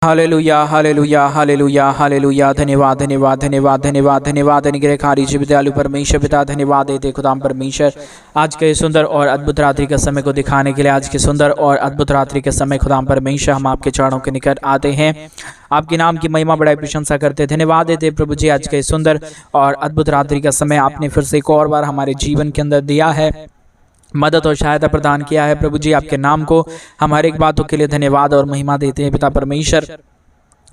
Hallelujah hallelujah hallelujah hallelujah. धन्यवाद धन्यवाद धन्यवाद धन्यवाद धन्यवाद। अनुग्रहकारी विद्यालु परमेश्वर पिता धन्यवाद देते खुदाम परमेश्वर आज के सुंदर और अद्भुत रात्रि के समय को दिखाने के लिए। आज के सुंदर और अद्भुत रात्रि के समय खुदाम परमेश्वर हम आपके चरणों के निकट आते हैं, आपके नाम की महिमा बड़ाई प्रशंसा करते धन्यवाद देते प्रभु जी। आज के सुंदर और अद्भुत रात्रि का समय आपने फिर से एक और बार हमारे जीवन के अंदर दिया है, मदद और सहायता प्रदान किया है प्रभु जी। आपके नाम को हम हर एक बातों के लिए धन्यवाद और महिमा देते हैं पिता परमेश्वर।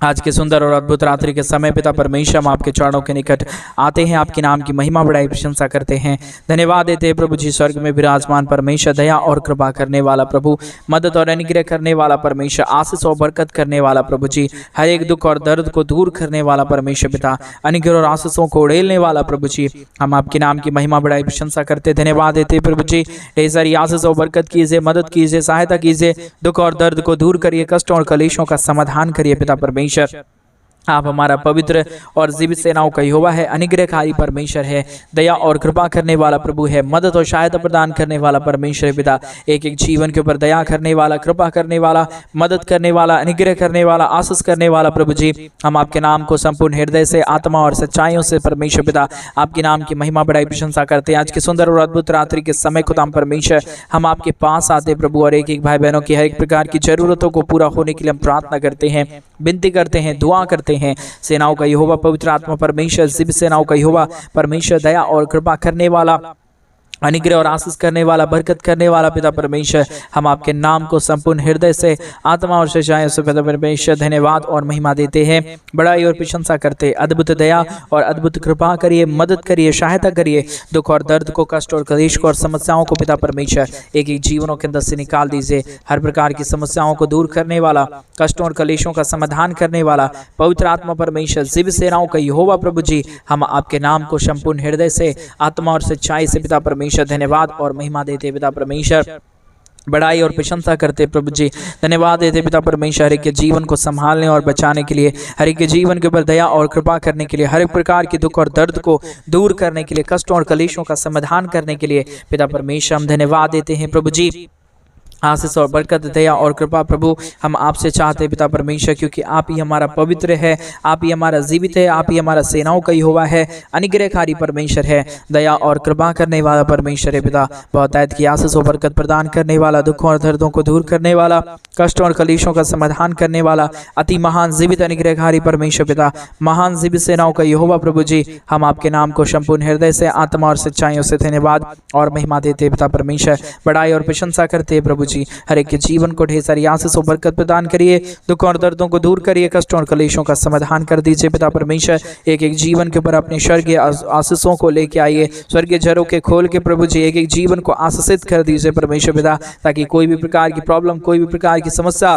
आज के सुंदर और अद्भुत रात्रि के समय पिता परमेश्वर हम आपके चरणों के निकट आते हैं, आपके नाम की महिमा बड़ाई प्रशंसा करते हैं, धन्यवाद देते हैं प्रभु जी। स्वर्ग में विराजमान परमेश्वर, दया और कृपा करने वाला प्रभु, मदद और अनुग्रह करने वाला परमेश्वर, आशीष और बरकत करने वाला प्रभु जी, हर एक दुख और दर्द को दूर करने वाला परमेश्वर पिता, अनुग्रह और आशीषों को उड़ेलने वाला प्रभु जी, हम आपके नाम की महिमा बड़ाई प्रशंसा करते धन्यवाद देते प्रभु जी। ढेर सारी आशीष और बरकत कीजिए, मदद कीजिए, सहायता कीजिए, दुख और दर्द को दूर करिए, कष्टों और कलेशों का समाधान करिए पिता परमेश्वर। आप हमारा पवित्र और जीवित सेनाओं का यहोवा है, अनुग्रहकारी परमेश्वर है, दया और कृपा करने वाला प्रभु है, मदद और सहायता प्रदान करने वाला परमेश्वर पिता, एक एक जीवन के ऊपर दया करने वाला, कृपा करने वाला, मदद करने वाला, अनुग्रह करने वाला, आशीष करने वाला प्रभु जी। हम आपके नाम को संपूर्ण हृदय से, आत्मा और सच्चाइयों से परमेश्वर पिता आपके नाम की महिमा बड़ाई प्रशंसा करते हैं। आज के सुंदर और अद्भुत रात्रि के समय खुदाम परमेश्वर हम आपके पास आते प्रभु, और एक एक भाई बहनों की हर एक प्रकार की जरूरतों को पूरा होने के लिए हम प्रार्थना करते हैं, विनती करते हैं, दुआ करते हैं। सेनाओं का यहोवा पवित्र आत्मा परमेश्वर, जीवित सेनाओं का यहोवा परमेश्वर, दया और कृपा करने वाला, अनुग्रह और आशीष करने वाला, बरकत करने वाला पिता परमेश्वर, हम आपके नाम को संपूर्ण हृदय से, आत्मा और सच्चाई से पिता परमेश्वर धन्यवाद और महिमा देते हैं, बड़ाई और प्रशंसा करते। अद्भुत दया और अद्भुत कृपा करिए, मदद करिए, सहायता करिए, दुख और दर्द को, कष्ट और कलेश को और समस्याओं को पिता परमेश्वर एक एक जीवनों के अंदर से निकाल दीजिए। हर प्रकार की समस्याओं को दूर करने वाला, कष्टों और कलेशों का समाधान करने वाला पवित्र आत्मा परमेश्वर, जीवित सेनाओं का यहोवा प्रभु जी, हम आपके नाम को संपूर्ण हृदय से, आत्मा और सच्चाई से पिता परमेश्वर धन्यवाद और महिमा देते पिता परमेश्वर, बड़ाई और प्रशंसा करते प्रभु जी। धन्यवाद देते पिता परमेश्वर, हर एक के जीवन को संभालने और बचाने के लिए, हर एक के जीवन के ऊपर दया और कृपा करने के लिए, हर एक प्रकार के दुख और दर्द को दूर करने के लिए, कष्टों और कलेशों का समाधान करने के लिए पिता परमेश्वर हम धन्यवाद देते हैं प्रभु जी। आशीष और बरकत, दया और कृपा प्रभु हम आपसे चाहते हैं पिता परमेश्वर, क्योंकि आप ही हमारा पवित्र है, आप ही हमारा जीवित है, आप ही हमारा सेनाओं का यहोवा है, अनुग्रहकारी परमेश्वर है, दया और कृपा करने वाला परमेश्वर है पिता, बहुतायत की आशीष और बरकत प्रदान करने वाला, दुखों और दर्दों को दूर करने वाला, कष्टों और कलेशों का समाधान करने वाला, अति महान जीवित अनुग्रहकारी परमेश्वर पिता, महान जीवित सेनाओं का यहोवा प्रभु जी, हम आपके नाम को संपूर्ण हृदय से, आत्मा और सच्चाइयों से धन्यवाद और महिमा देते पिता परमेश्वर, बड़ाई और प्रशंसा करते प्रभु जी। हर एक के जीवन को ढेर सारी आशीष और बरकत प्रदान करिए, दुख और दर्दों को दूर करिए, कष्टों और कलेशों का समाधान कर दीजिए पिता परमेश्वर। एक एक जीवन के ऊपर अपने स्वर्गीय आशीषों को लेके आइए, स्वर्गीय झरों के खोल के प्रभु जी एक एक जीवन को आशीषित कर दीजिए परमेश्वर पिता, ताकि कोई भी प्रकार की प्रॉब्लम, कोई भी प्रकार की समस्या,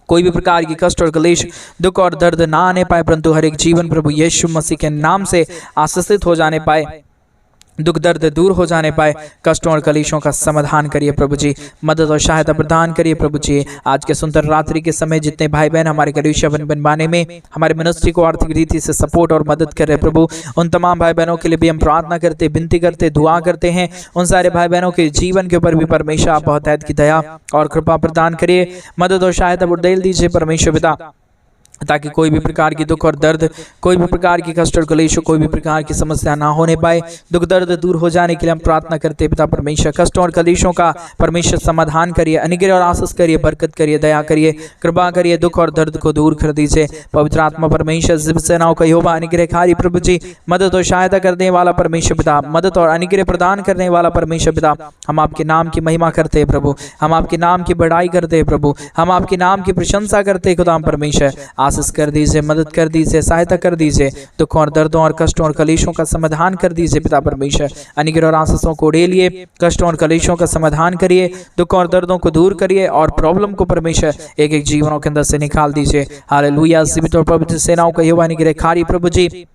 कोई भी प्रकार की कष्ट और कलेश, दुख और दर्द ना आने पाए, परंतु हर एक जीवन प्रभु यीशु मसीह के नाम से आशीषित हो जाने पाए, दुख दर्द दूर हो जाने पाए, कष्टों और कलेशों का समाधान करिए प्रभु जी, मदद और सहायता प्रदान करिए प्रभु जी। आज के सुंदर रात्रि के समय जितने भाई बहन हमारे कलीसिया बनवाने में, हमारे मिनिस्ट्री को आर्थिक रीति से सपोर्ट और मदद कर रहे प्रभु, उन तमाम भाई बहनों के लिए भी हम प्रार्थना करते, विनती करते, दुआ करते हैं। उन सारे भाई बहनों के जीवन के ऊपर भी परमेश्वर आप बहुतायत की दया और कृपा प्रदान करिए, मदद और सहायता उड़ेल दीजिए परमेश्वर पिता, ताकि कोई भी प्रकार की दुख और दर्द, कोई भी प्रकार की कष्ट और कलेश, कोई भी प्रकार की समस्या ना होने पाए, दुख दर्द दूर हो जाने के लिए हम प्रार्थना करते हैं पिता परमेश्वर। कष्टों और कलेशों का परमेश्वर समाधान करिए, अनुग्रह और आशीष करिए, बरकत करिए, दया करिए, कृपा करिए, दुख और दर्द को दूर कर दीजिए पवित्र आत्मा परमेश्वर, जीवित सेनाओं का यहोवा अनुग्रहकारी प्रभु जी, मदद और सहायता करने वाला परमेश्वर पिता, मदद और अनुग्रह प्रदान करने वाला परमेश्वर पिता, हम आपके नाम की महिमा करते हैं प्रभु, हम आपके नाम की बड़ाई करते हैं प्रभु, हम आपके नाम की प्रशंसा करते हैं खुदाम परमेश्वर। आशीष कर दीजिए, मदद कर दीजिए, सहायता कर दीजिए, दुखों और दर्दों और कष्टों और कलेशों का समाधान कर दीजिए पिता परमेश्वर। अनुग्रह और आशीषों को उड़ेलिए, कष्टों और कलेशों का समाधान करिए, दुखों और दर्दों को दूर करिए, और प्रॉब्लम को परमेश्वर एक एक जीवनों के अंदर से निकाल दीजिए। हालेलुया। जीवित और पवित्र सेनाओं का यहोवा अनुग्रहकारी प्रभु जी,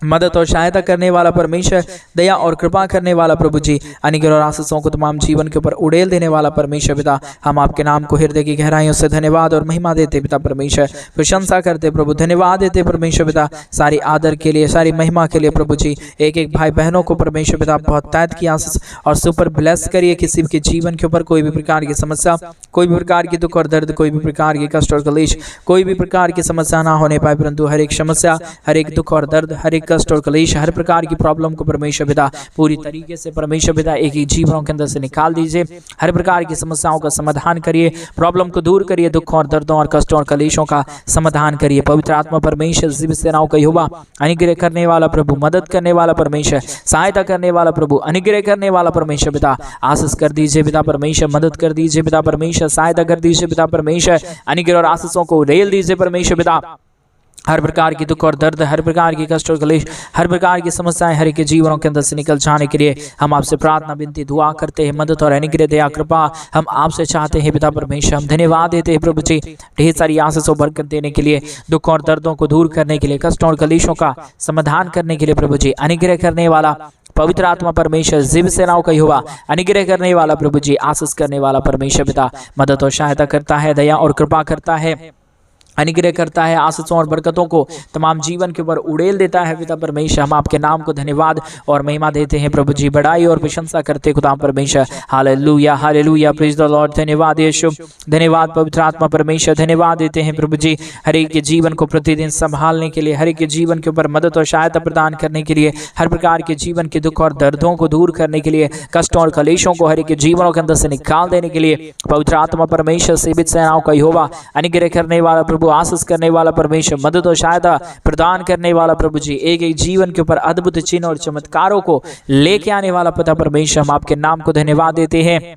मदद और सहायता करने वाला परमेश्वर, दया और कृपा करने वाला प्रभु जी, अनुग्रह और आशीषों को तमाम जीवन के ऊपर उड़ेल देने वाला परमेश्वर पिता, हम आपके नाम को हृदय की गहराइयों से धन्यवाद और महिमा देते पिता परमेश्वर, प्रशंसा करते प्रभु, धन्यवाद देते परमेश्वर पिता, सारी आदर के लिए, सारी महिमा के लिए प्रभु जी। एक एक भाई बहनों को परमेश्वर पिता बहुत तैत की आशीष और सुपर ब्लेस करिए। किसी के जीवन के ऊपर कोई भी प्रकार की समस्या, कोई भी प्रकार की दुख और दर्द, कोई भी प्रकार की कष्ट और कलेश, कोई भी प्रकार की समस्या ना होने पाए, परंतु हर एक समस्या, हर एक दुख और दर्द, हर एक कष्ट और कलेश, हर प्रकार की प्रॉब्लम को परमेश्वर पिता पूरी तरीके से परमेश्वर पिता एक ही जीवनों के अंदर से निकाल दीजिए। हर प्रकार की समस्याओं का समाधान करिए, प्रॉब्लम को दूर करिए, दुख और दर्दों और कष्टों और कलेशों का समाधान करिए। पवित्र आत्मा परमेश्वर, जीवित सेनाओं का यहोवा, अनुग्रह करने वाला प्रभु, मदद करने वाला परमेश्वर, सहायता करने वाला प्रभु, अनुग्रह करने वाला परमेश्वर पिता, आशीष कर दीजिए पिता परमेश्वर, मदद कर दीजिए पिता परमेश्वर, सहायता कर दीजिए पिता परमेश्वर, अनुग्रह और आशीषों को उड़ेल दीजिए परमेश्वर पिता। हर प्रकार की दुख और दर्द, हर प्रकार की कष्ट और क्लेश, हर प्रकार की समस्याएं हर एक के जीवनों के अंदर से निकल जाने के लिए हम आपसे प्रार्थना, विनती, दुआ करते हैं। मदद और अनुग्रह, दया, कृपा हम आपसे चाहते हैं पिता परमेश्वर। हम धन्यवाद देते हैं प्रभु जी, ढेर सारी आशीष और बरकत देने के लिए, दुख और दर्दों को दूर करने के लिए, कष्टों और कलेशों का समाधान करने के लिए प्रभु जी। अनुग्रह करने वाला पवित्र आत्मा परमेश्वर, जीवित सेनाओं का यहोवा, अनुग्रह करने वाला प्रभु जी, आशीष करने वाला परमेश्वर पिता, मदद और सहायता करता है, दया और कृपा करता है, अनुग्रह करता है, आशीषों और बरकतों को तमाम जीवन के ऊपर उड़ेल देता है पिता परमेश्वर। हम आपके नाम को धन्यवाद और महिमा देते हैं प्रभु जी, बड़ाई और प्रशंसा करते खुदा परमेश्वर। Hallelujah, hallelujah, praise the Lord. धन्यवाद यीशु, धन्यवाद पवित्र आत्मा परमेश्वर, धन्यवाद देते हैं प्रभु जी, हर एक के जीवन को प्रतिदिन संभालने के लिए, हर एक के जीवन के ऊपर मदद और सहायता प्रदान करने के लिए, हर प्रकार के जीवन के दुख और दर्दों को दूर करने के लिए, कष्टों और कलेशों को हर एक के जीवनों के अंदर से निकाल देने के लिए पवित्र आत्मा परमेश्वर, जीवित सेनाओं का यहोवा, अनुग्रह करने वाला प्रभु, आशीष करने वाला परमेश्वर, मदद और सहायता प्रदान करने वाला प्रभु जी, एक एक जीवन के ऊपर अद्भुत चिन्ह और चमत्कारों को लेके आने वाला पिता परमेश्वर, हम आपके नाम को धन्यवाद देते हैं,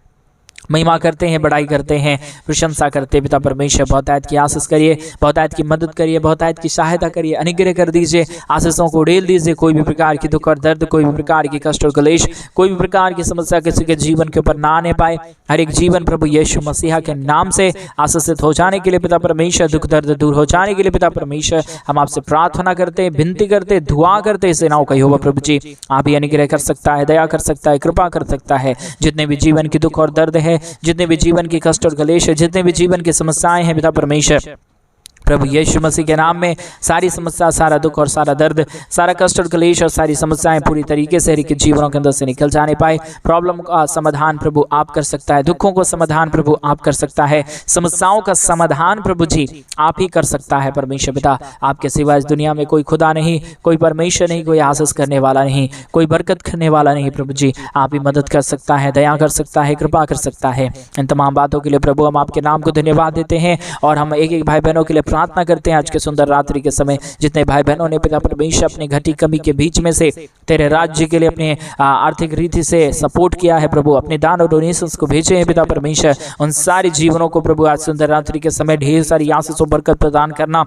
महिमा करते हैं, बड़ाई करते हैं, प्रशंसा करते हैं पिता परमेश्वर। बहुतायत की आशीष करिए, बहुतायत की मदद करिए, बहुतायत की सहायता करिए, अनुग्रह कर दीजिए, आशीषों को उड़ेल दीजिए। कोई भी प्रकार की दुख और दर्द, कोई भी प्रकार की कष्ट और कलेश, कोई भी प्रकार की समस्या किसी के जीवन के ऊपर ना आने पाए। हर एक जीवन प्रभु यीशु मसीहा के नाम से आशीषित हो जाने के लिए पिता परमेश्वर, दुख दर्द दूर हो जाने के लिए पिता परमेश्वर, हम आपसे प्रार्थना करते हैं, विनती करते हैं, दुआ करते हैं। सेनाओं का यहोवा प्रभु जी, आप ही अनुग्रह कर सकता है, दया कर सकता है, कृपा कर सकता है। जितने भी जीवन की दुख और दर्द है, जितने भी जीवन की कष्ट और कलेश है, जितने भी जीवन की समस्याएं हैं पिता परमेश्वर, प्रभु यीशु मसीह के नाम में सारी समस्या, सारा दुख और सारा दर्द, सारा कष्ट और कलेश और सारी समस्याएं पूरी तरीके से हर एक जीवनों के अंदर से निकल जाने पाए। प्रॉब्लम का समाधान प्रभु आप कर सकता है, दुखों को समाधान प्रभु आप कर सकता है, समस्याओं का समाधान प्रभु जी आप ही कर सकता है परमेश्वर पिता। आपके सिवा इस दुनिया में कोई खुदा नहीं, कोई परमेश्वर नहीं, कोई आशीष करने वाला नहीं, कोई बरकत करने वाला नहीं प्रभु जी। आप ही मदद कर सकता है, दया कर सकता है, कृपा कर सकता है। इन तमाम बातों के लिए प्रभु हम आपके नाम को धन्यवाद देते हैं और हम एक एक भाई बहनों के लिए प्रार्थना करते हैं। आज के सुंदर रात्रि के समय जितने भाई बहनों ने पिता परमेश्वर अपने घटी कमी के बीच में से तेरे राज्य के लिए अपने आर्थिक रीति से सपोर्ट किया है प्रभु, अपने दान और डोनेशंस को भेजे हैं पिता परमेश्वर, उन सारे जीवनों को प्रभु आज सुंदर रात्रि के समय ढेर सारी आशीष और बरकत प्रदान करना,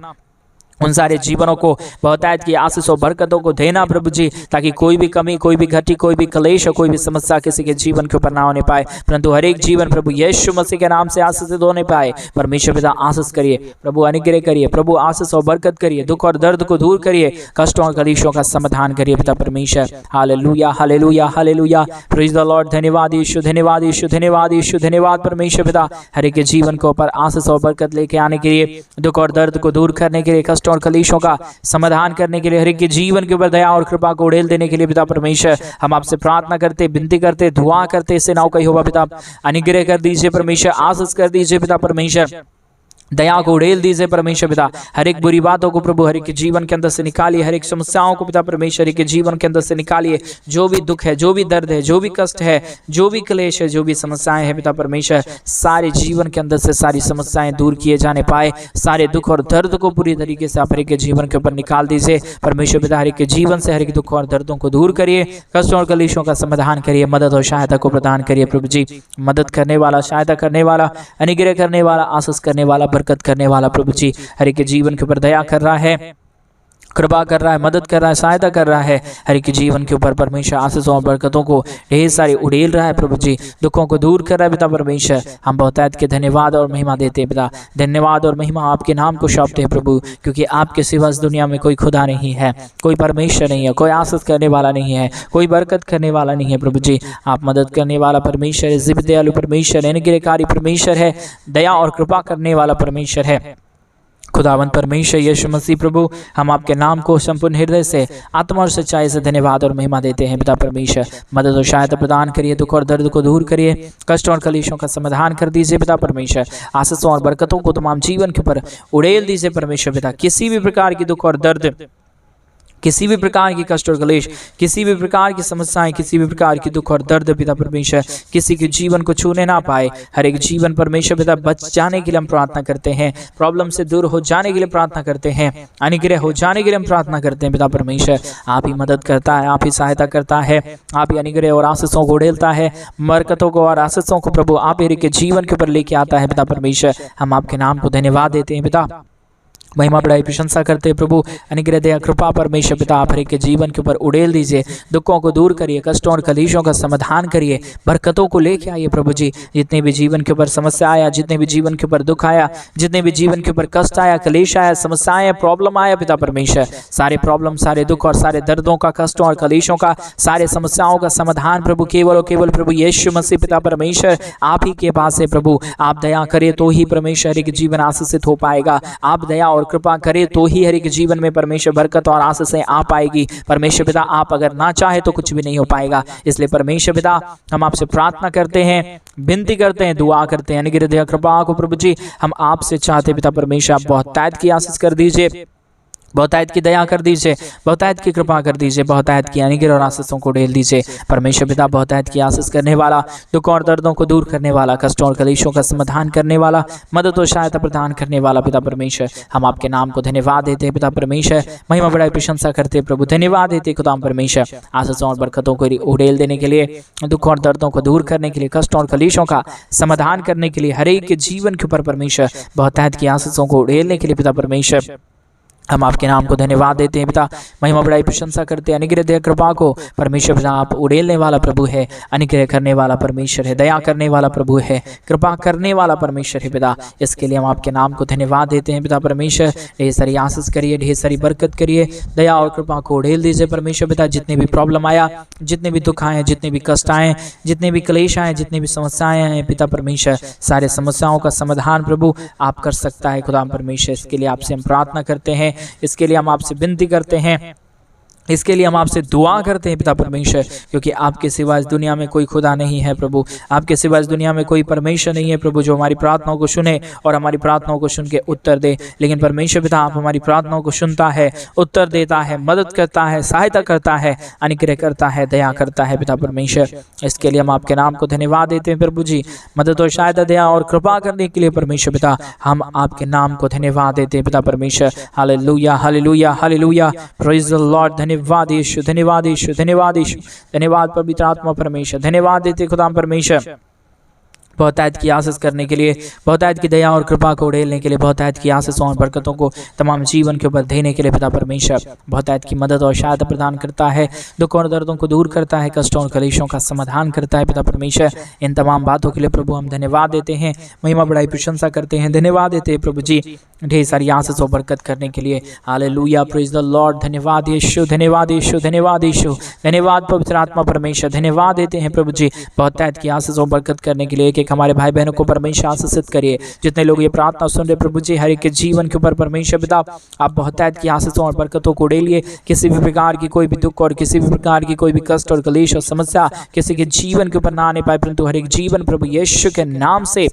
उन सारे जीवनों को बहुतायत की आशीष और बरकतों को देना प्रभु जी, ताकि कोई भी कमी, कोई भी घटी, कोई भी क्लेश और कोई भी समस्या किसी के जीवन के ऊपर ना होने पाए, परंतु हर एक जीवन प्रभु यीशु मसीह के नाम से आशीषित होने पाए। परमेश्वर पिता आशीष करिए प्रभु, अनुग्रह करिए प्रभु, आशीष और बरकत करिए, दुख और दर्द को दूर करिए, कष्टों और कलेशों का समाधान करिए पिता परमेश्वर। Hallelujah, hallelujah, hallelujah, praise the Lord. धन्यवाद यीशु, धन्यवाद यीशु, धन्यवाद यीशु, धन्यवाद परमेश्वर पिता, हर एक जीवन के ऊपर आशीष और बरकत लेके आने के लिए, दुख और दर्द को दूर करने के लिए, कष्ट और कलेशों का समाधान करने के लिए, हर एक के जीवन के ऊपर दया और कृपा को उड़ेल देने के लिए पिता परमेश्वर हम आपसे प्रार्थना करते, विनती करते, दुआ करते। सेनाओं का यहोवा पिता अनुग्रह कर दीजिए परमेश्वर, आशीष कर दीजिए पिता परमेश्वर, दया को उड़ेल दीजिए परमेश्वर पिता। हर एक बुरी बातों को प्रभु हर एक के जीवन के अंदर से निकालिए, हर एक समस्याओं को पिता परमेश्वर के जीवन के अंदर से निकालिए। जो भी दुख है, जो भी दर्द है, जो भी कष्ट है, जो भी क्लेश है, जो भी समस्याएं हैं पिता परमेश्वर, सारे जीवन के अंदर से सारी समस्याएं दूर किए जाने पाए। सारे दुख और दर्द को पूरी तरीके से आप हर एक के जीवन के ऊपर निकाल दीजिए परमेश्वर पिता। हर एक के जीवन से हर एक दुख और दर्दों को दूर करिए, कष्टों और कलेशों का समाधान करिए, मदद और सहायता को प्रदान करिए प्रभु जी। मदद करने वाला, सहायता करने वाला, अनुग्रह करने वाला, आशीष करने वाला, बरकत करने वाला प्रभु जी, हर एक के जीवन के ऊपर दया कर रहा है, कृपा कर रहा है, मदद कर रहा है, सहायता कर रहा है। हर एक जीवन के ऊपर परमेश्वर आशीषों और बरकतों को ढेर सारी उड़ेल रहा है प्रभु जी, दुखों को दूर कर रहा है पिता परमेश्वर। हम बहुतायत के धन्यवाद और महिमा देते हैं पिता, धन्यवाद और महिमा आपके नाम को सौंपते हैं प्रभु, क्योंकि आपके सिवा इस दुनिया में कोई खुदा नहीं है, कोई परमेश्वर नहीं है, कोई आशीष करने वाला नहीं है, कोई बरकत करने वाला नहीं है प्रभु जी। आप मदद करने वाला परमेश्वर है, जिब दयालु परमेश्वर है, अनुग्रहकारी परमेश्वर है, दया और कृपा करने वाला परमेश्वर है। खुदावंत परमेश्वर यीशु मसीह प्रभु, हम आपके नाम को संपूर्ण हृदय से, आत्मा और सच्चाई से धन्यवाद और महिमा देते हैं पिता परमेश्वर। मदद और सहायता प्रदान करिए, दुख और दर्द को दूर करिए, कष्ट और कलेशों का समाधान कर दीजिए पिता परमेश्वर। आशीषों और बरकतों को तमाम जीवन के ऊपर उड़ेल दीजिए परमेश्वर पिता। किसी भी प्रकार की दुख और दर्द, किसी भी प्रकार की कष्ट और क्लेश, किसी भी प्रकार की समस्याएं, किसी भी प्रकार की दुख और दर्द पिता परमेश्वर किसी के जीवन को छूने ना पाए। हर एक जीवन परमेश्वर पिता बच जाने के लिए हम प्रार्थना करते हैं, प्रॉब्लम से दूर हो जाने के लिए प्रार्थना करते हैं, अनुग्रह हो जाने के लिए हम प्रार्थना करते हैं पिता परमेश्वर। आप ही मदद करता है, आप ही सहायता करता है, आप ही अनुग्रह और आशीषों को उड़ेलता है, बरकतों को और आशीषों को प्रभु आप ही के जीवन के ऊपर लेके आता है पिता परमेश्वर। हम आपके नाम को धन्यवाद देते हैं पिता, महिमा बड़ाई प्रशंसा करते हैं प्रभु। अनुग्रह दया कृपा परमेश्वर पिता आप हर एक के जीवन के ऊपर उड़ेल दीजिए, दुखों को दूर करिए, कष्टों और कलेशों का समाधान करिए, बरकतों को लेके आइए प्रभु जी। जितने भी जीवन के ऊपर समस्या आया, जितने भी जीवन के ऊपर दुख आया, जितने भी जीवन के ऊपर कष्ट आया, कलेश आया, समस्याएं, प्रॉब्लम आया पिता परमेश्वर, सारे प्रॉब्लम, सारे दुख और सारे दर्दों का, कष्टों और कलेशों का, सारे समस्याओं का समाधान प्रभु केवल और केवल प्रभु यीशु मसीह पिता परमेश्वर आप ही के पास है प्रभु। आप दया करिए तो ही परमेश्वर हर एक जीवन आशीषित हो पाएगा, आप दया और कृपा करे तो ही हर एक जीवन में परमेश्वर बरकत और आशीषें आ पाएगी। परमेश्वर पिता आप अगर ना चाहे तो कुछ भी नहीं हो पाएगा। इसलिए परमेश्वर पिता हम आपसे प्रार्थना करते हैं, विनती करते हैं, दुआ करते हैं, अनुग्रह दया कृपा को प्रभु जी हम आपसे चाहते पिता परमेश्वर आप बहुतायत की आशीष कर दीजिए, बहुतायत की दया कर दीजिए, बहुतायत की कृपा कर दीजिए, बहुतायत की अनुग्रह और आशीषों को ढेल दीजिए। परमेश्वर पिता बहुतायत की आशीष करने वाला, दुख और दर्दों को दूर करने वाला, कष्टों और कलेशों का समाधान करने वाला, मदद और सहायता प्रदान करने वाला पिता परमेश्वर हम आपके नाम को धन्यवाद देते हैं पिता परमेश्वर। महिमा बड़ाई प्रशंसा करते हैं प्रभु, धन्यवाद देते खुदा परमेश्वर आशीषों और बरकतों को उड़ेल देने के लिए, दुख और दर्दों को दूर करने के लिए, कष्टों और कलेशों का समाधान करने के लिए, हर एक के जीवन के ऊपर परमेश्वर बहुतायत की आशीषों को उड़ेलने के लिए पिता परमेश्वर हम आपके नाम को धन्यवाद देते हैं पिता। महिमा बड़ाई प्रशंसा करते हैं, अनुग्रह दया कृपा को परमेश्वर पिता आप उड़ेलने वाला प्रभु है, अनुग्रह करने वाला परमेश्वर है, दया करने वाला प्रभु है, कृपा करने वाला परमेश्वर है पिता। इसके लिए हम आपके नाम को धन्यवाद देते हैं पिता परमेश्वर। ढेर सारी आशीष करिए, ढेर सारी बरकत करिए, दया और कृपा को उड़ेल दीजिए परमेश्वर पिता। जितने भी प्रॉब्लम आया, जितने भी दुख आए, जितने भी कष्ट आए, जितने भी क्लेश आए, जितने भी समस्याएं आए पिता परमेश्वर, सारे समस्याओं का समाधान प्रभु आप कर सकता है खुदा परमेश्वर। इसके लिए आपसे हम प्रार्थना करते हैं, इसके लिए हम आपसे विनती करते हैं, इसके लिए हम आपसे दुआ करते हैं पिता परमेश्वर, क्योंकि आपके सिवा इस दुनिया में कोई खुदा नहीं है प्रभु, आपके सिवा इस दुनिया में कोई परमेश्वर नहीं है प्रभु जो हमारी प्रार्थनाओं को सुने और हमारी प्रार्थनाओं को सुन के उत्तर दे। लेकिन परमेश्वर पिता आप हमारी प्रार्थनाओं को सुनता है, उत्तर देता है, मदद करता है, सहायता करता है, अनुग्रह करता है, दया करता है पिता परमेश्वर। इसके लिए हम आपके नाम को धन्यवाद देते हैं प्रभु जी। मदद और सहायता, दया और कृपा करने के लिए परमेश्वर पिता हम आपके नाम को धन्यवाद देते हैं पिता परमेश्वर। Hallelujah hallelujah hallelujah, praise the Lord. धन्यवाद यीशु, धन्यवाद यीशु, धन्यवाद यीशु, धन्यवाद पवित्र आत्मा परमेश्वर, धन्यवाद देते खुदा परमेश्वर बहुतायत की आशीष करने के लिए, बहुतायत की दया और कृपा को उड़ेलने के लिए, बहुतायत की आशीषों और बरकतों को तमाम जीवन के ऊपर देने के लिए पिता परमेश्वर बहुतायत की मदद और सहायता प्रदान करता है, दुख और दर्दों को दूर करता है, कष्टों और कलेशों का समाधान करता है पिता परमेश्वर। इन तमाम बातों के लिए प्रभु हम धन्यवाद देते हैं, महिमा बड़ाई प्रशंसा करते हैं, धन्यवाद देते हैं प्रभु जी ढेर सारी आशीष और बरकत करने के लिए। Hallelujah, praise the Lord. धन्यवाद यीशु, धन्यवाद यीशु, धन्यवाद यीशु, धन्यवाद पवित्र आत्मा परमेश्वर। धन्यवाद देते हैं प्रभु जी बहुतायत की आशीष और बरकत करने के लिए। एक एक हमारे भाई बहनों को परमेश्वर आशीषित करिए। जितने लोग ये प्रार्थना सुन रहे प्रभु जी, हर एक के जीवन के ऊपर परमेश्वर पिता आप बहुतायत की आशीषों और बरकतों को उड़ेलिए। किसी भी प्रकार की कोई भी दुख और किसी भी प्रकार की कोई भी कष्ट और कलेश और समस्या किसी के जीवन के ऊपर ना आने पाए, परंतु हर एक जीवन प्रभु यीशु के नाम से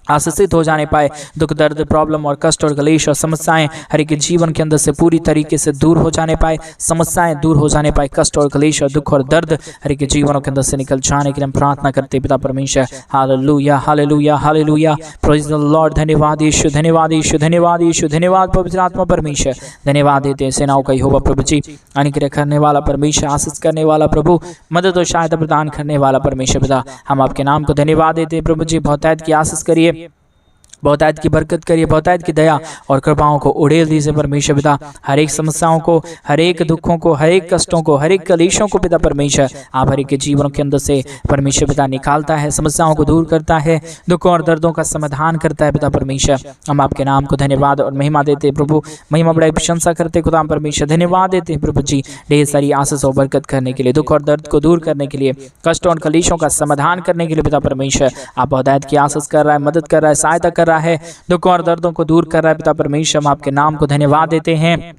आशीषित हो जाने पाए। दुख दर्द, प्रॉब्लम और कष्ट और कलेश और समस्याएं हर एक जीवन के अंदर से पूरी तरीके से दूर हो जाने पाए, समस्याएं दूर हो जाने पाए, कष्ट और कलेश और दुख और दर्द हर एक जीवनों के अंदर से निकल जाने के लिए हम प्रार्थना करते पिता परमेश्वर। Hallelujah hallelujah hallelujah, praise the Lord. धन्यवाद यीशु, धन्यवाद यीशु, धन्यवाद यीशु, धन्यवाद पवित्र आत्मा परमेश्वर। धन्यवाद देते हैं सेनाओं का यहोवा प्रभु जी, अनुग्रह करने वाला परमेश्वर, आशीष करने वाला प्रभु, मदद और सहायता प्रदान करने वाला परमेश्वर पिता। हम आपके नाम को धन्यवाद देते हैं प्रभु जी। बहुतायत की आशीष करिए, बहुतायत की बरकत करिए, बहुतायत की दया और कृपाओं को उड़ेल दीजिए परमेश्वर पिता। हर एक समस्याओं को, हर एक दुखों को, हर एक कष्टों को, हर एक कलेशों को पिता परमेश्वर आप हर एक के जीवनों के अंदर से परमेश्वर पिता निकालता है, समस्याओं को दूर करता है, दुखों और दर्दों का समाधान करता है पिता परमेश्वर। हम आपके नाम को धन्यवाद और महिमा देते हैं प्रभु, महिमा बड़ाई प्रशंसा करते खुदा परमेश्वर, धन्यवाद देते हैं प्रभु जी ढेर सारी आशीष और बरकत करने के लिए, दुख और दर्द को दूर करने के लिए, कष्टों और कलेशों का समाधान करने के लिए पिता परमेश्वर आप बहुतायत की आशीष कर रहा है, मदद कर रहा है, सहायता कर रहा है, दुखों और दर्दों को दूर कर रहा है पिता परमेश्वर। हम आपके नाम को धन्यवाद देते हैं,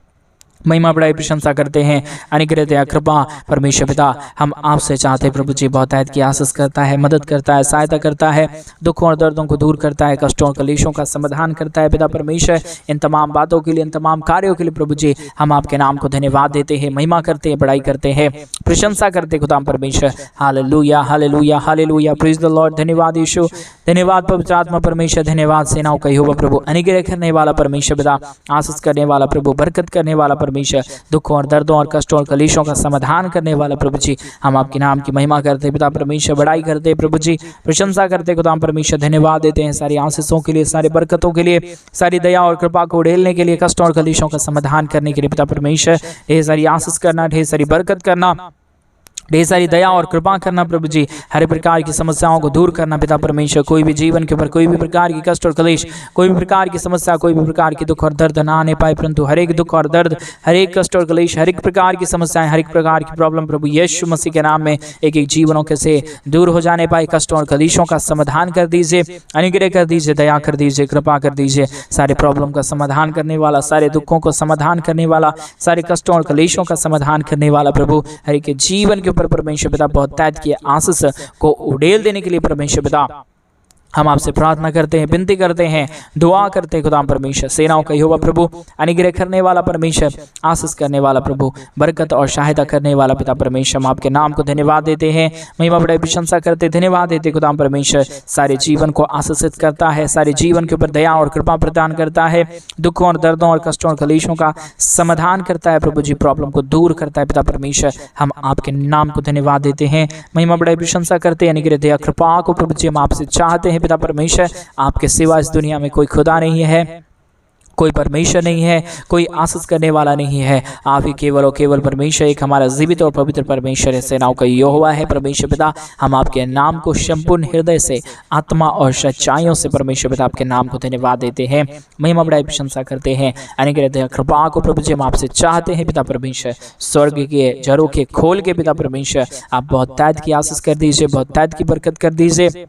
महिमा बड़ाई प्रशंसा करते हैं। अनुग्रह दया कृपा परमेश्वर पिता हम आपसे चाहते हैं प्रभु जी, बहुतायत की आशीष करता है, मदद करता है, सहायता करता है, दुखों और दर्दों को दूर करता है, कष्टों और कलेशों का समाधान करता है पिता परमेश्वर। इन तमाम बातों के लिए, इन तमाम कार्यों के लिए प्रभु जी हम आपके नाम को धन्यवाद देते हैं, महिमा करते हैं, बड़ाई करते हैं, प्रशंसा करते खुदा परमेश्वर। Hallelujah hallelujah hallelujah, praise the Lord. धन्यवाद यीशु, धन्यवाद पवित्र आत्मा परमेश्वर, धन्यवाद सेनाओं का यहोवा प्रभु, अनुग्रह करने वाला परमेश्वर पिता, आशीष करने वाला प्रभु, बरकत करने वाला परमेश्वर, दुखों और दर्दों और कष्टों और कलेशों का समाधान करने वाला प्रभु जी हम आपके नाम की महिमा करते पिता परमेश्वर, बड़ाई करते प्रभु जी, प्रशंसा करते खुदा परमेश्वर, धन्यवाद देते हैं सारी आशीषों के लिए, सारी बरकतों के लिए, सारी दया और कृपा को उड़ेलने के लिए, कष्टों और कलेशों का समाधान करने के लिए पिता परमेश्वर। ढेर सारी आशीष करना, ढेर सारी बरकत करना, ढेर सारी दया और कृपा करना प्रभु जी, हर प्रकार की समस्याओं को दूर करना पिता परमेश्वर। कोई भी जीवन के ऊपर कोई भी प्रकार की कष्ट और कलेश, कोई भी प्रकार की समस्या, कोई भी प्रकार की दुख और दर्द ना आने पाए, परंतु हर एक दुख और दर्द, हर एक कष्ट और कलेश, हर एक प्रकार की समस्याएं, हर एक प्रकार की प्रॉब्लम प्रभु यीशु मसीह के नाम में एक एक जीवनों के से दूर हो जाने पाए, कष्टों और कलेशों का समाधान कर दीजिए, अनुग्रह कर दीजिए, दया कर दीजिए, कृपा कर दीजिए, सारे प्रॉब्लम का समाधान करने वाला, सारे दुखों को समाधान करने वाला, सारे कष्टों और कलेशों का समाधान करने वाला प्रभु हर एक के जीवन के ऊपर परमेश्वर पिता बहुतायत की आशीष को उड़ेल देने के लिए परमेश्वर पिता हम आपसे प्रार्थना करते हैं, विनती करते हैं, दुआ करते हैं खुदा परमेश्वर। सेनाओं का यहोवा प्रभु, अनुग्रह करने वाला परमेश्वर, आशीष करने वाला प्रभु, बरकत और सहायता करने वाला पिता परमेश्वर, हम आपके नाम को धन्यवाद देते हैं, महिमा बड़ाई प्रशंसा करते, धन्यवाद देते खुदा परमेश्वर। सारे जीवन को आशीषित करता है, सारे जीवन के ऊपर दया और कृपा प्रदान करता है, दुखों और दर्दों और कष्टों और कलेशों का समाधान करता है प्रभु जी, प्रॉब्लम को दूर करता है पिता परमेश्वर। हम आपके नाम को धन्यवाद देते हैं, महिमा बड़ाई प्रशंसा करते हैं, अनुग्रह दया कृपा को प्रभु जी हम आपसे चाहते हैं पिता परमेश्वर। आपके सिवा इस दुनिया में कोई खुदा नहीं है, कोई परमेश्वर नहीं है, कोई आशीष करने वाला नहीं है, आप ही केवल और केवल परमेश्वर, एक हमारा जीवित और पवित्र परमेश्वर है, सेनाओं का यहोवा है परमेश्वर पिता। हम आपके नाम को संपूर्ण हृदय से, आत्मा और सच्चाइयों से परमेश्वर पिता आपके नाम को धन्यवाद देते हैं, महिमा बड़ाई प्रशंसा करते हैं, अनुग्रह दया कृपा को प्रभु जी हम आपसे चाहते हैं पिता परमेश्वर। स्वर्ग के जरों के खोल के पिता परमेश्वर आप बहुतायत की आशीष कर दीजिए, बहुतायत की बरकत कर दीजिए,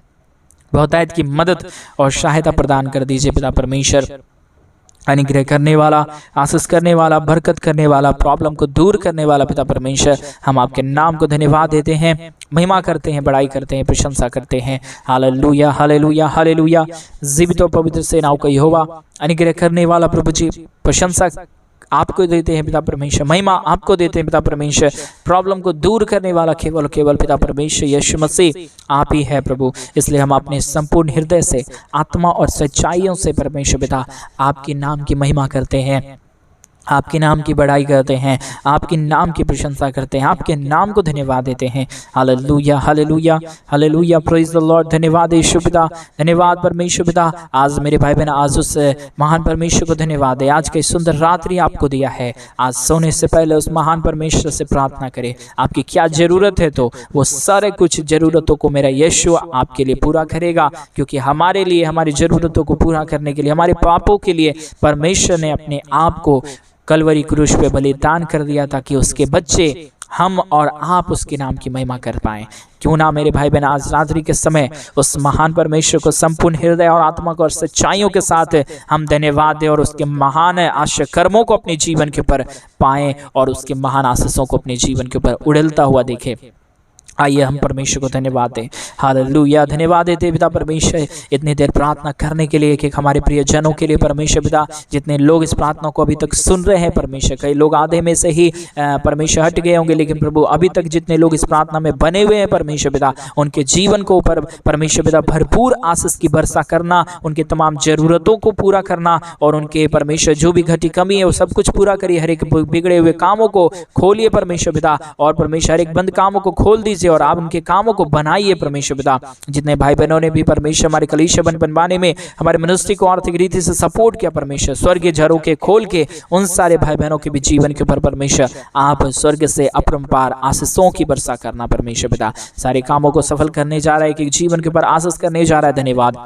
बहुतायत की मदद और सहायता प्रदान कर दीजिए पिता परमेश्वर। अनुग्रह करने वाला, आशीष करने वाला, बरकत करने वाला, प्रॉब्लम को दूर करने वाला पिता परमेश्वर, हम आपके नाम को धन्यवाद देते हैं, महिमा करते हैं, बड़ाई करते हैं, प्रशंसा करते हैं। हालेलुया हालेलुया हालेलुया, जीवित और पवित्र सेनाओं का यहोवा, अनुग्रह करने वाला प्रभु जी, प्रशंसा आपको देते हैं पिता परमेश्वर, महिमा आपको देते हैं पिता परमेश्वर। प्रॉब्लम को दूर करने वाला केवल केवल पिता परमेश्वर यीशु मसीह आप ही है प्रभु। इसलिए हम अपने संपूर्ण हृदय से, आत्मा और सच्चाइयों से परमेश्वर पिता आपके नाम की महिमा करते हैं, आपके नाम की बड़ाई करते हैं, आपके नाम की प्रशंसा करते हैं, आपके नाम को धन्यवाद देते हैं। Hallelujah hallelujah hallelujah, praise the Lord. धन्यवाद यीशु पिता, धन्यवाद परमेश्वर पिता। आज मेरे भाई बहन आज उस महान परमेश्वर को धन्यवाद है, आज की सुंदर रात्रि आपको दिया है। आज सोने से पहले उस महान परमेश्वर से प्रार्थना करें, आपकी क्या जरूरत है तो वो सारे कुछ जरूरतों को मेरा यीशु आपके लिए पूरा करेगा, क्योंकि हमारे लिए, हमारी जरूरतों को पूरा करने के लिए, हमारे पापों के लिए परमेश्वर ने अपने आप को कलवरी क्रूस पे बलिदान कर दिया, ताकि उसके बच्चे हम और आप उसके नाम की महिमा कर पाएं। क्यों ना मेरे भाई बहन आज रात्रि के समय उस महान परमेश्वर को संपूर्ण हृदय और आत्मा को और सच्चाइयों के साथ हम धन्यवाद दें और उसके महान आश्चर्य कर्मों को अपने जीवन के ऊपर पाएं और उसके महान आशीषों को अपने जीवन के ऊपर उड़लता हुआ देखें। आइए हम परमेश्वर को धन्यवाद दें। हालेलुया, धन्यवाद देते पिता परमेश्वर इतनी देर प्रार्थना करने के लिए, कि हमारे प्रिय जनों के लिए परमेश्वर पिता, जितने लोग इस प्रार्थना को अभी तक सुन रहे हैं परमेश्वर, कई लोग आधे में से ही परमेश्वर हट गए होंगे, लेकिन प्रभु अभी तक जितने लोग इस प्रार्थना में बने हुए हैं परमेश्वर पिता, उनके जीवन को ऊपर परमेश्वर पिता भरपूर आशीष की वर्षा करना, उनके तमाम जरूरतों को पूरा करना और उनके परमेश्वर जो भी घटी कमी है वो सब कुछ पूरा करिए। हर एक बिगड़े हुए कामों को खोलिए परमेश्वर पिता, और परमेश्वर हर एक बंद कामों को खोल दीजिए कीजिए और आप उनके कामों को बनाइए परमेश्वर पिता। जितने भाई बहनों ने भी परमेश्वर हमारे कलीसिया बनवाने में हमारे मिनिस्ट्री को आर्थिक रीति से सपोर्ट किया परमेश्वर, स्वर्गीय झरोखे खोल के उन सारे भाई बहनों के भी जीवन के ऊपर परमेश्वर आप स्वर्ग से अपरंपार आशीषों की वर्षा करना परमेश्वर पिता। सारे कामों को सफल करने जा रहा है, कि जीवन के ऊपर आशीष करने जा रहा है। धन्यवाद।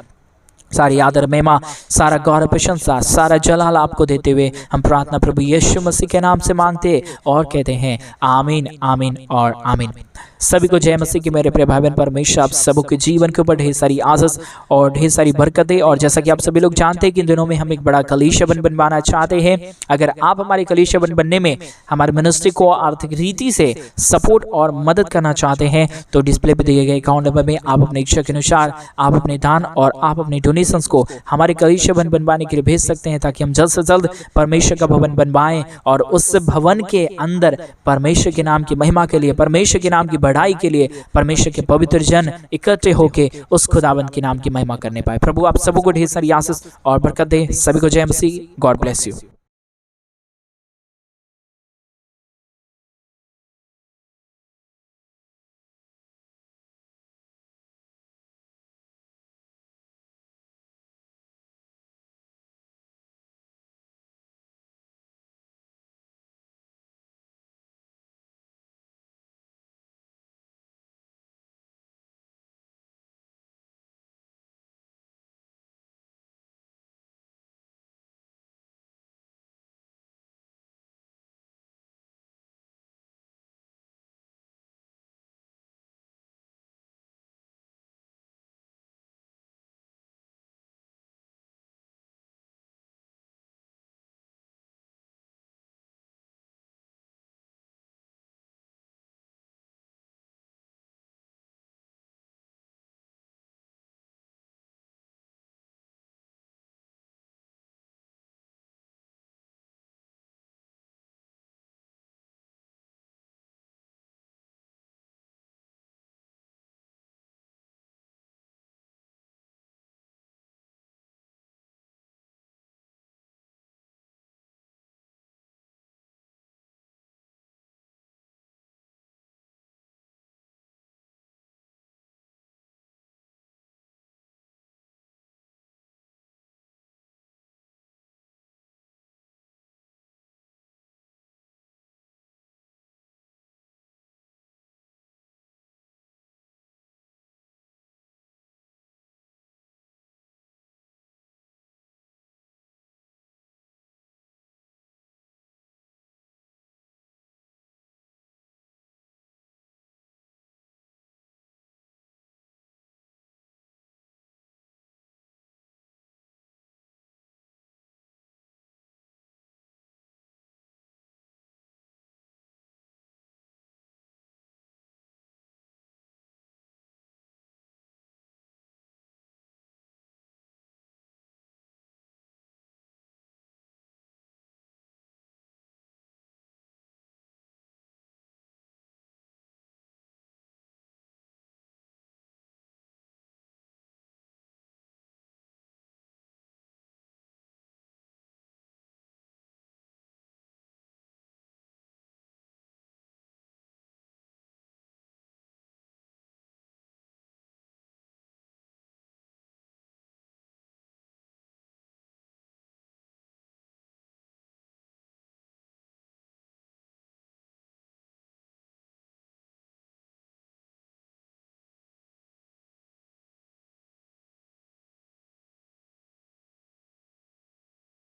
सारी आदर महिमा, सारा गौरव प्रशंसा, सारा जलाल आपको देते हुए हम प्रार्थना प्रभु यीशु मसीह के नाम से मांगते और कहते हैं आमीन, आमीन और आमीन। सभी को जय मसीह की मेरे प्रिय भाई बहन। परमेश्वर आप सबों के जीवन के ऊपर ढेर सारी आशीष और ढेर सारी बरकतें। और जैसा कि आप सभी लोग जानते हैं कि इन दिनों में हम एक बड़ा कलीसिया बनवाना चाहते हैं। अगर आप हमारे कलीसिया बनने में हमारे मिनिस्ट्री को आर्थिक रीति से सपोर्ट और मदद करना चाहते हैं तो डिस्प्ले पर दिए गए अकाउंट नंबर में आप अपने इच्छा के अनुसार आप अपने दान और आप अपने डोनेशंस को हमारे कलीसिया बनवाने के लिए भेज सकते हैं, ताकि हम जल्द से जल्द परमेश्वर का भवन बनवाएं और उस भवन के अंदर परमेश्वर के नाम की महिमा के लिए, परमेश्वर के नाम की बढ़ाई के लिए परमेश्वर के पवित्र जन इकट्ठे होके उस खुदावंत के नाम की महिमा करने पाए। प्रभु आप सबको ढेर सारी आशीष और बरकत दे। सभी को जय मसीह। God bless you.